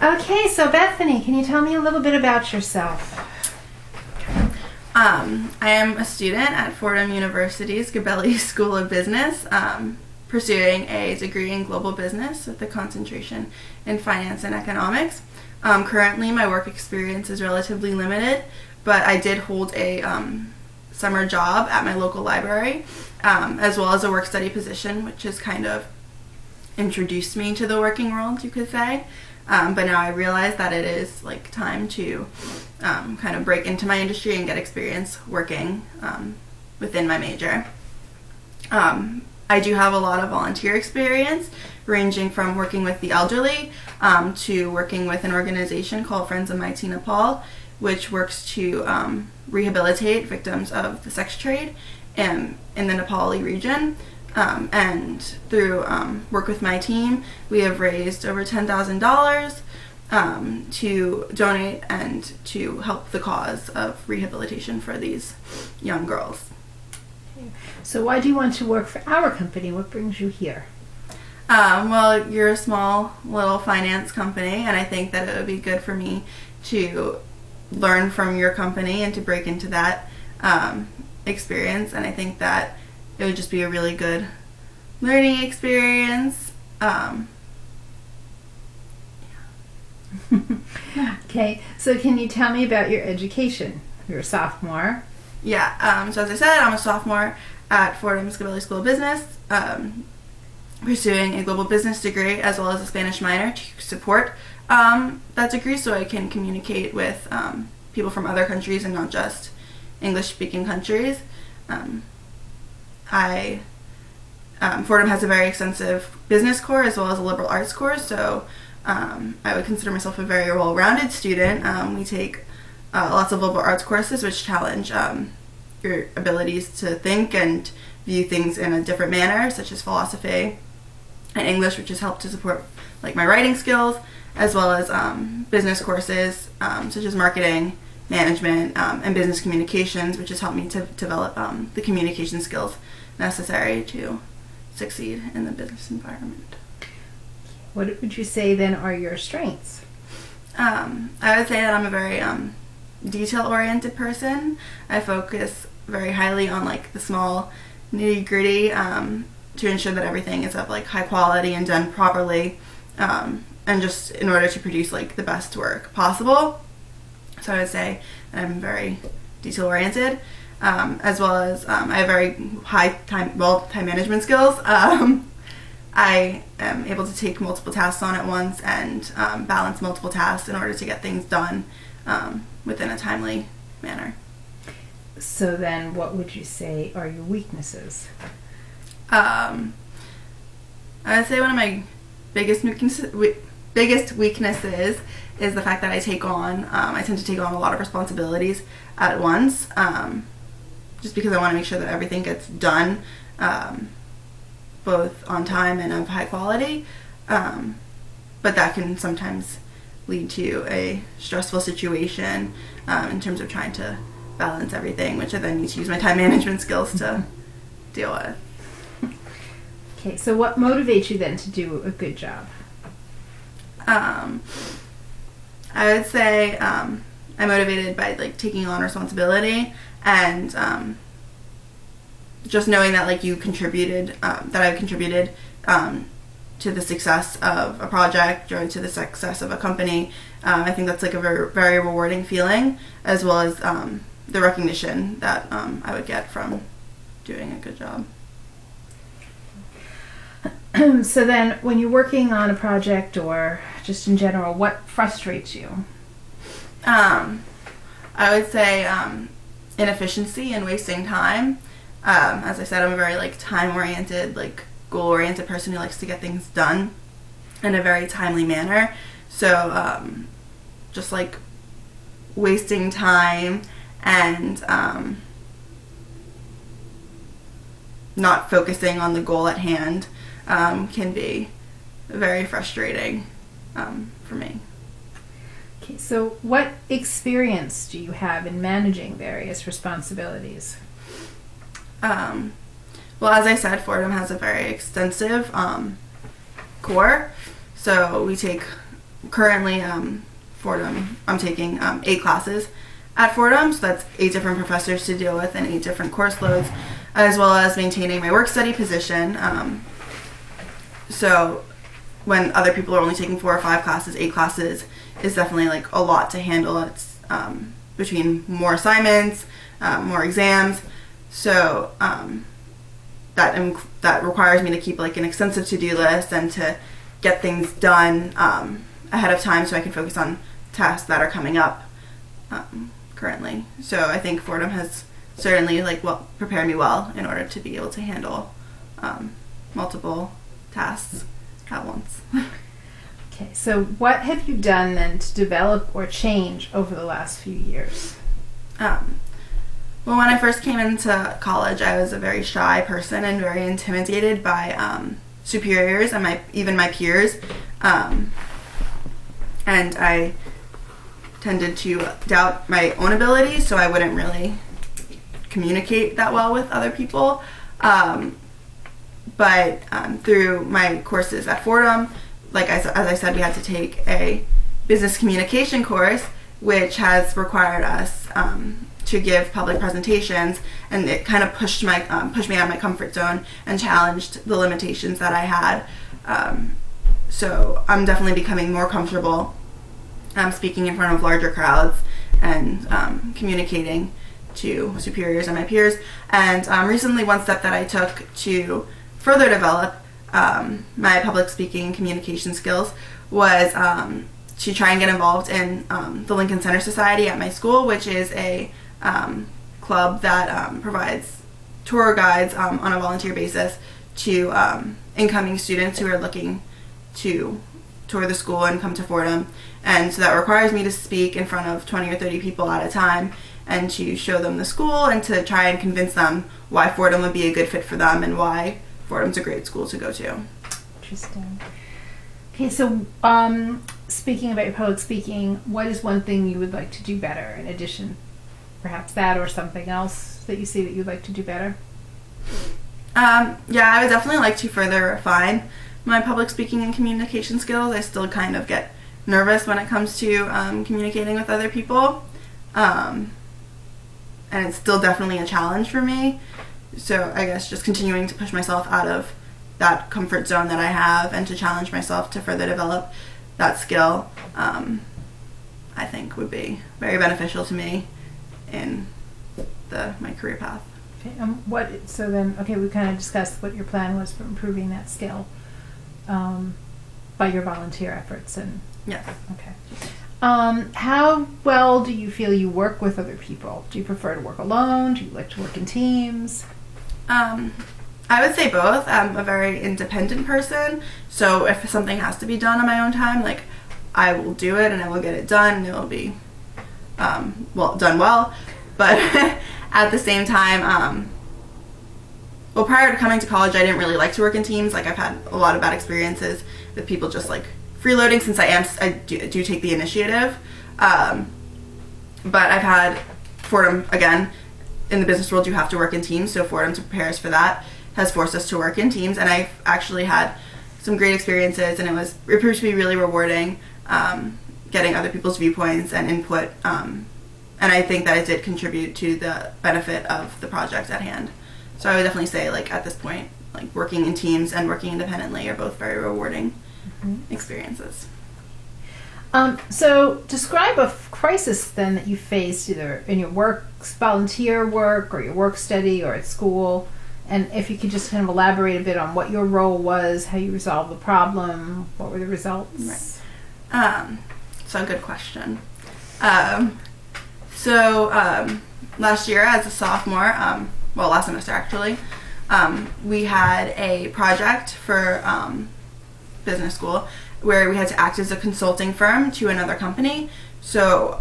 Okay, so Bethany, can you tell me a little bit about yourself? I am a student at Fordham University's Gabelli School of Business, pursuing a degree in global business with a concentration in finance and economics. Currently, my work experience is relatively limited, but I did hold a summer job at my local library, as well as a work-study position, which has kind of introduced me to the working world, you could say. But now I realize that it is like time to kind of break into my industry and get experience working within my major. I do have a lot of volunteer experience, ranging from working with the elderly to working with an organization called Friends of Mighty Nepal, which works to rehabilitate victims of the sex trade in the Nepali region. And through work with my team, we have raised over $10,000 to donate and to help the cause of rehabilitation for these young girls. So why do you want to work for our company? What brings you here? Well, you're a small little finance company, and I think that it would be good for me to learn from your company and to break into that experience. And I think that it would just be a really good learning experience. Okay, so can you tell me about your education? You're a sophomore. Yeah, so as I said, I'm a sophomore at Fordham's Gabelli School of Business, pursuing a global business degree as well as a Spanish minor to support that degree so I can communicate with people from other countries and not just English-speaking countries. Fordham has a very extensive business core as well as a liberal arts core, so I would consider myself a very well-rounded student. We take lots of liberal arts courses which challenge your abilities to think and view things in a different manner, such as philosophy and English, which has helped to support like my writing skills, as well as business courses such as marketing, management, and business communications, which has helped me to develop the communication skills necessary to succeed in the business environment. What would you say then are your strengths? I would say that I'm a very detail-oriented person. I focus very highly on like the small nitty-gritty to ensure that everything is of like high quality and done properly, and just in order to produce like the best work possible. So I would say that I'm very detail-oriented, as well as I have very high time management skills. I am able to take multiple tasks on at once and balance multiple tasks in order to get things done within a timely manner. So then what would you say are your weaknesses? I would say one of my biggest weaknesses is the fact that I tend to take on a lot of responsibilities at once, just because I want to make sure that everything gets done both on time and of high quality, but that can sometimes lead to a stressful situation in terms of trying to balance everything, which I then need to use my time management skills to deal with. Okay, so what motivates you then to do a good job? I would say I'm motivated by like taking on responsibility and just knowing that like you contributed, that I've contributed to the success of a project or to the success of a company. I think that's like a very, very rewarding feeling, as well as the recognition that I would get from doing a good job. So then when you're working on a project or just in general, what frustrates you? I would say inefficiency and wasting time. As I said, I'm a very like time-oriented, like goal-oriented person who likes to get things done in a very timely manner. So just like wasting time and not focusing on the goal at hand can be very frustrating for me. Okay, so what experience do you have in managing various responsibilities? Well, as I said, Fordham has a very extensive core, so we take currently Fordham, I'm taking 8 classes at Fordham, so that's 8 different professors to deal with and 8 different course loads, as well as maintaining my work study position. So when other people are only taking 4 or 5 classes, 8 classes is definitely like a lot to handle. It's between more assignments, more exams, so that requires me to keep like an extensive to-do list and to get things done ahead of time so I can focus on tasks that are coming up currently. So I think Fordham has certainly prepared me well in order to be able to handle multiple tasks at once. Okay, so what have you done then to develop or change over the last few years? Well, when I first came into college, I was a very shy person and very intimidated by superiors and even my peers. And I tended to doubt my own abilities, so I wouldn't really communicate that well with other people. But through my courses at Fordham, as I said, we had to take a business communication course, which has required us to give public presentations, and it kind of pushed me out of my comfort zone and challenged the limitations that I had. So I'm definitely becoming more comfortable speaking in front of larger crowds and communicating to superiors and my peers. And recently, one step that I took to further develop my public speaking and communication skills was to try and get involved in the Lincoln Center Society at my school, which is a club that provides tour guides on a volunteer basis to incoming students who are looking to tour the school and come to Fordham. And so that requires me to speak in front of 20 or 30 people at a time and to show them the school and to try and convince them why Fordham would be a good fit for them and why Fordham's a great school to go to. Interesting. Okay, so speaking about your public speaking, what is one thing you would like to do better in addition, perhaps that or something else that you see that you'd like to do better? Yeah, I would definitely like to further refine my public speaking and communication skills. I still kind of get nervous when it comes to communicating with other people, and it's still definitely a challenge for me. So I guess just continuing to push myself out of that comfort zone that I have and to challenge myself to further develop that skill, I think would be very beneficial to me in my career path. Okay, so we kind of discussed what your plan was for improving that skill by your volunteer efforts. And yes. Okay. How well do you feel you work with other people? Do you prefer to work alone? Do you like to work in teams? I would say both. I'm a very independent person, so if something has to be done on my own time, I will do it and I will get it done and it will be done well. But at the same time, prior to coming to college, I didn't really like to work in teams. I've had a lot of bad experiences with people just freeloading, since I do take the initiative. But I've had Fordham, again, in the business world you have to work in teams, so Fordham to prepare us for that has forced us to work in teams, and I've actually had some great experiences, and it proved to be really rewarding getting other people's viewpoints and input, and I think that it did contribute to the benefit of the project at hand. So I would definitely say at this point, working in teams and working independently are both very rewarding experiences. So describe a crisis then that you faced either in your volunteer work or your work study or at school, and if you could just kind of elaborate a bit on what your role was, how you resolved the problem, what were the results? Right. So good question. Last year as a sophomore, last semester actually, we had a project for business school where we had to act as a consulting firm to another company. So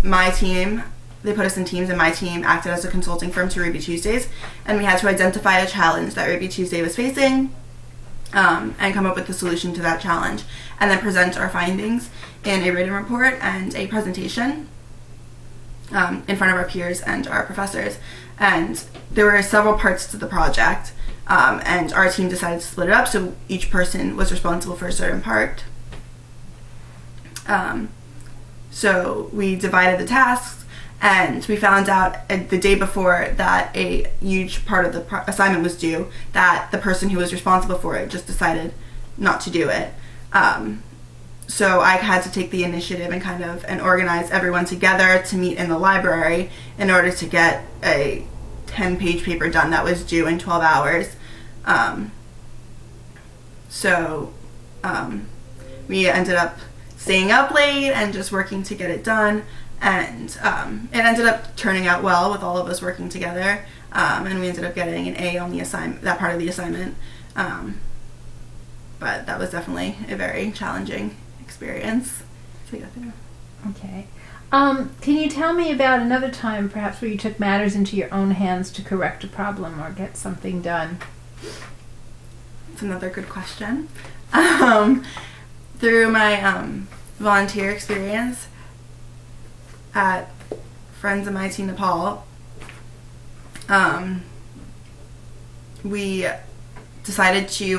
my team, they put us in teams, and my team acted as a consulting firm to Ruby Tuesdays, and we had to identify a challenge that Ruby Tuesday was facing and come up with a solution to that challenge, and then present our findings in a written report and a presentation in front of our peers and our professors. And there were several parts to the project, and our team decided to split it up, so each person was responsible for a certain part. So we divided the tasks, and we found out the day before that a huge part of the assignment was due, that the person who was responsible for it just decided not to do it. So I had to take the initiative and organize everyone together to meet in the library in order to get a 10-page paper done that was due in 12 hours. We ended up staying up late and just working to get it done, and it ended up turning out well with all of us working together, and we ended up getting an A on the assignment, that part of the assignment. But that was definitely a very challenging experience to get through. Okay. Can you tell me about another time, perhaps, where you took matters into your own hands to correct a problem or get something done? That's another good question. Through my volunteer experience at Friends of Mighty Nepal, we decided to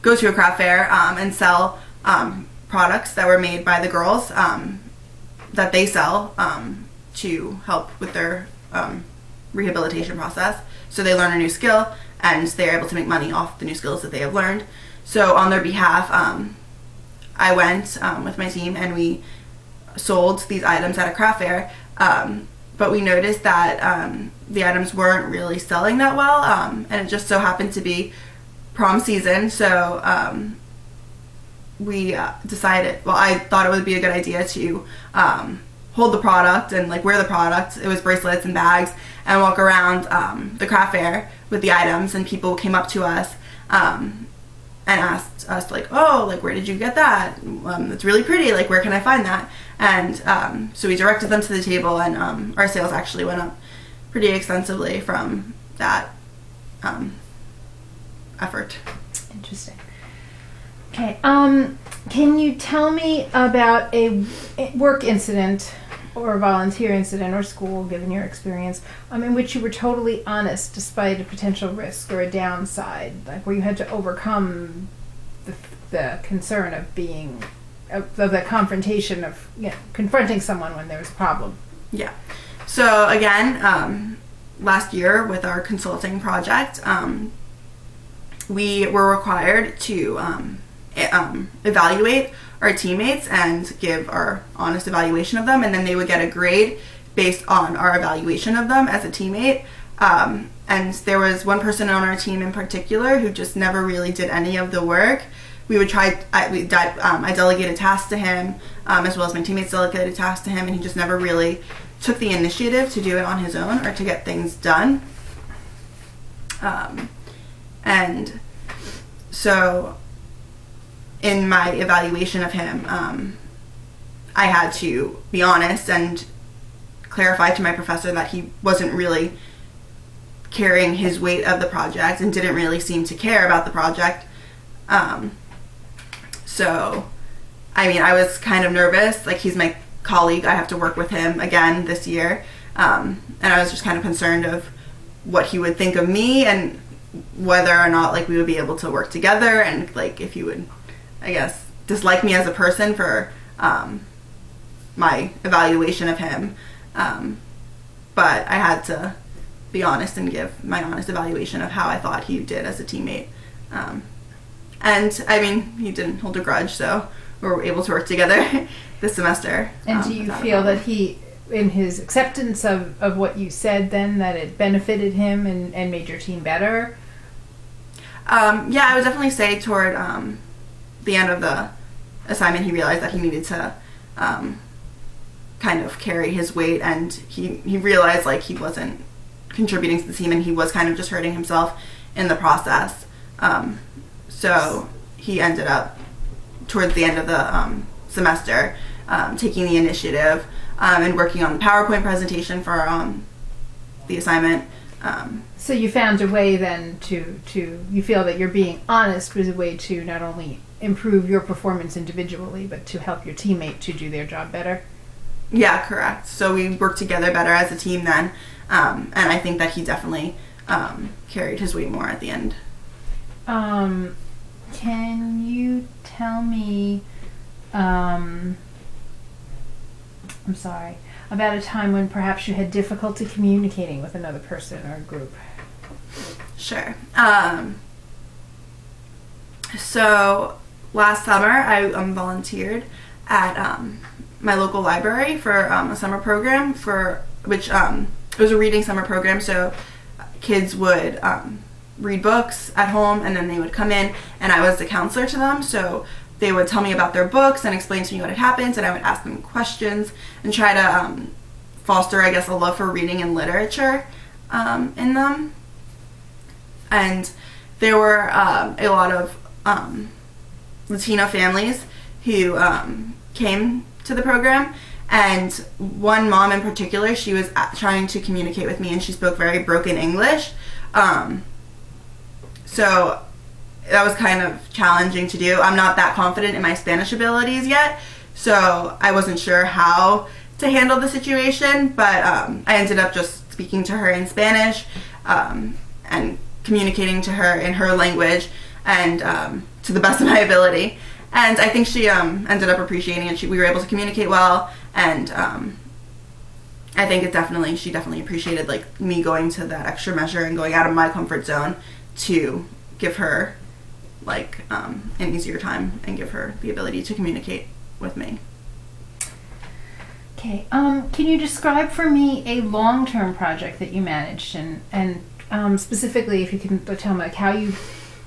go to a craft fair and sell products that were made by the girls that they sell to help with their rehabilitation process. So they learn a new skill, and they're able to make money off the new skills that they have learned. So on their behalf, I went with my team, and we sold these items at a craft fair. But we noticed that the items weren't really selling that well, and it just so happened to be prom season. So we decided, I thought it would be a good idea to hold the product and wear the product. It was bracelets and bags, and walk around the craft fair with the items, and people came up to us and asked us where did you get that? It's really pretty. Where can I find that? And so we directed them to the table, and our sales actually went up pretty extensively from that effort. Interesting. Okay. Can you tell me about a work incident or a volunteer incident or school, given your experience, in which you were totally honest despite a potential risk or a downside, where you had to overcome the concern of the confrontation of confronting someone when there was a problem? Yeah. So again, last year with our consulting project, we were required to evaluate our teammates and give our honest evaluation of them, and then they would get a grade based on our evaluation of them as a teammate. And there was one person on our team in particular who just never really did any of the work. We would try, I delegated tasks to him, as well as my teammates delegated tasks to him, and he just never really took the initiative to do it on his own or to get things done. And so in my evaluation of him, I had to be honest and clarify to my professor that he wasn't really carrying his weight of the project and didn't really seem to care about the project. So, I was kind of nervous. He's my colleague. I have to work with him again this year. And I was just kind of concerned of what he would think of me and whether or not, we would be able to work together, and, if he would, I guess, dislike me as a person for my evaluation of him. But I had to be honest and give my honest evaluation of how I thought he did as a teammate. And he didn't hold a grudge, so we were able to work together this semester. And do you feel that he, in his acceptance of what you said then, that it benefited him and made your team better? Yeah, I would definitely say toward the end of the assignment, he realized that he needed to kind of carry his weight, and he realized he wasn't contributing to the team, and he was kind of just hurting himself in the process. So he ended up, towards the end of the semester, taking the initiative and working on the PowerPoint presentation for the assignment. So you found a way then to you feel that you're being honest was a way to not only improve your performance individually, but to help your teammate to do their job better? Yeah, correct. So we worked together better as a team then, and I think that he definitely carried his weight more at the end. Can you tell me, I'm sorry, about a time when perhaps you had difficulty communicating with another person or a group? Sure. So last summer, I volunteered at my local library for a summer program for which it was a reading summer program. So kids would read books at home, and then they would come in, and I was the counselor to them. So they would tell me about their books and explain to me what had happened, and I would ask them questions and try to foster, I guess, a love for reading and literature in them. And there were a lot of Latino families who came to the program, and one mom in particular, she was trying to communicate with me, and she spoke very broken English. So that was kind of challenging to do. I'm not that confident in my Spanish abilities yet, so I wasn't sure how to handle the situation, but I ended up just speaking to her in Spanish and communicating to her in her language and to the best of my ability. And I think she ended up appreciating it. We were able to communicate well, and I think she definitely appreciated like me going to that extra measure and going out of my comfort zone to give her like an easier time and give her the ability to communicate with me. Okay. Can you describe for me a long-term project that you managed, and specifically, if you can tell me like how you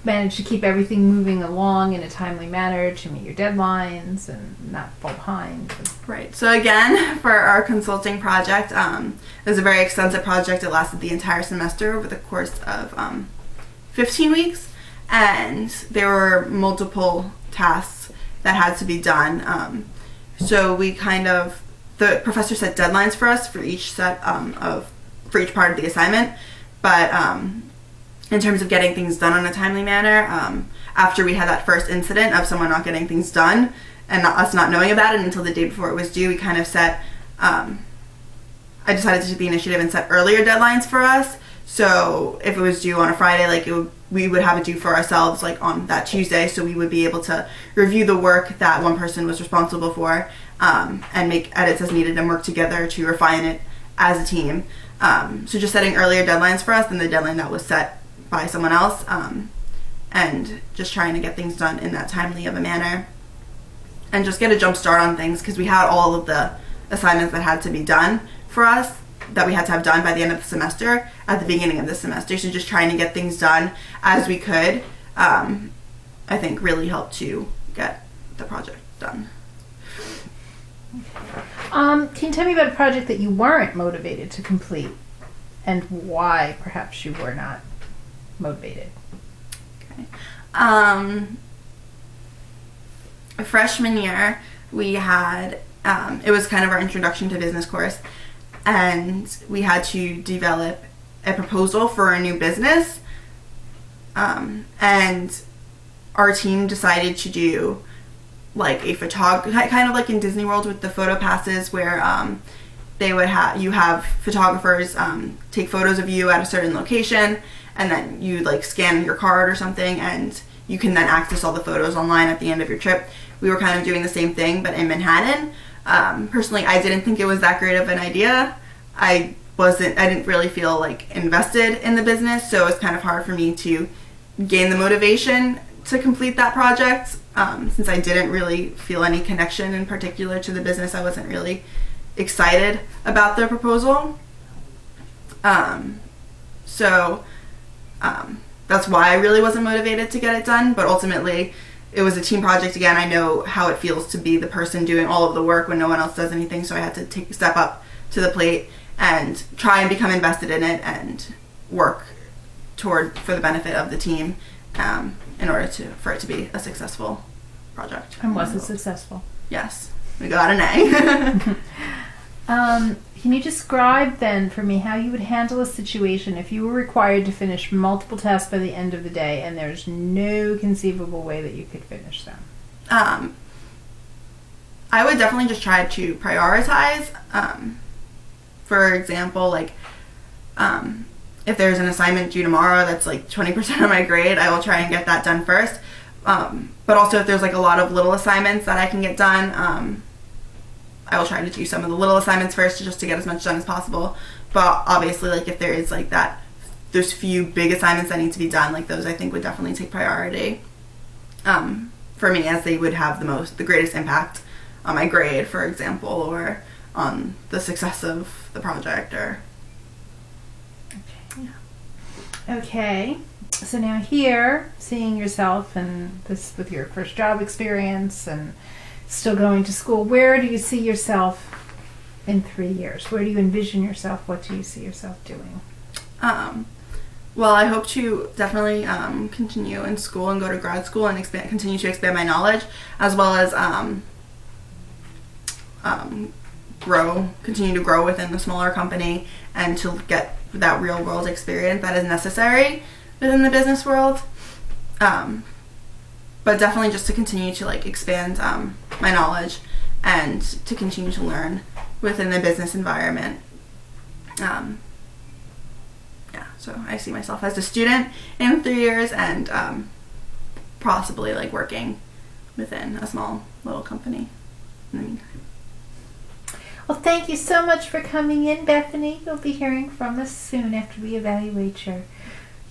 managed to keep everything moving along in a timely manner to meet your deadlines and not fall behind? Right. So again, for our consulting project, it was a very extensive project. It lasted the entire semester over the course of 15 weeks, and there were multiple tasks that had to be done. So we the professor set deadlines for us for each for each part of the assignment, but in terms of getting things done in a timely manner, after we had that first incident of someone not getting things done and us not knowing about it until the day before it was due, we kind of set, I decided to take the initiative and set earlier deadlines for us. So if it was due on a Friday, we would have it due for ourselves like on that Tuesday, so we would be able to review the work that one person was responsible for and make edits as needed and work together to refine it as a team. So just setting earlier deadlines for us than the deadline that was set by someone else, and just trying to get things done in that timely of a manner and just get a jump start on things, because we had all of the assignments that had to be done for us that we had to have done by the end of the semester at the beginning of the semester. So just trying to get things done as we could, I think really helped to get the project done. Can you tell me about a project that you weren't motivated to complete and why perhaps you were not motivated? Okay. Freshman year, we had, it was kind of our introduction to business course, and we had to develop a proposal for a new business, and our team decided to do like a kind of like in Disney World with the photo passes, where they would have photographers take photos of you at a certain location, and then you like scan your card or something, and you can then access all the photos online at the end of your trip. We were kind of doing the same thing, but in Manhattan. Personally, I didn't think it was that great of an idea. I didn't really feel like invested in the business, so it was kind of hard for me to gain the motivation to complete that project. Since I didn't really feel any connection in particular to the business, I wasn't really excited about the proposal. So that's why I really wasn't motivated to get it done, but ultimately it was a team project again. I know how it feels to be the person doing all of the work when no one else does anything, so I had to take a step up to the plate and try and become invested in it and work for the benefit of the team, in order for it to be a successful project. And was it successful? Yes, we got an A. Can you describe then for me how you would handle a situation if you were required to finish multiple tasks by the end of the day and there's no conceivable way that you could finish them? I would definitely just try to prioritize. For example, like if there's an assignment due tomorrow that's like 20% of my grade, I will try and get that done first. But also if there's like a lot of little assignments that I can get done, I will try to do some of the little assignments first just to get as much done as possible. But obviously, like if there is like that, there's few big assignments that need to be done, like those I think would definitely take priority for me, as they would have the greatest impact on my grade, for example, or on the success of the project. Or Okay. So now here, seeing yourself and this with your first job experience and still going to school, where do you see yourself in 3 years? Where do you envision yourself? What do you see yourself doing? Well, I hope to definitely continue in school and go to grad school and continue to expand my knowledge, as well as continue to grow within the smaller company and to get that real world experience that is necessary within the business world. But definitely just to continue to like expand my knowledge and to continue to learn within the business environment. So I see myself as a student in 3 years and possibly like working within a small little company in the meantime. Well, thank you so much for coming in, Bethany. You'll be hearing from us soon after we evaluate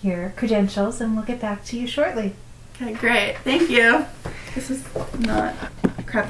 your credentials, and we'll get back to you shortly. Okay, great. Thank you. This is not crap.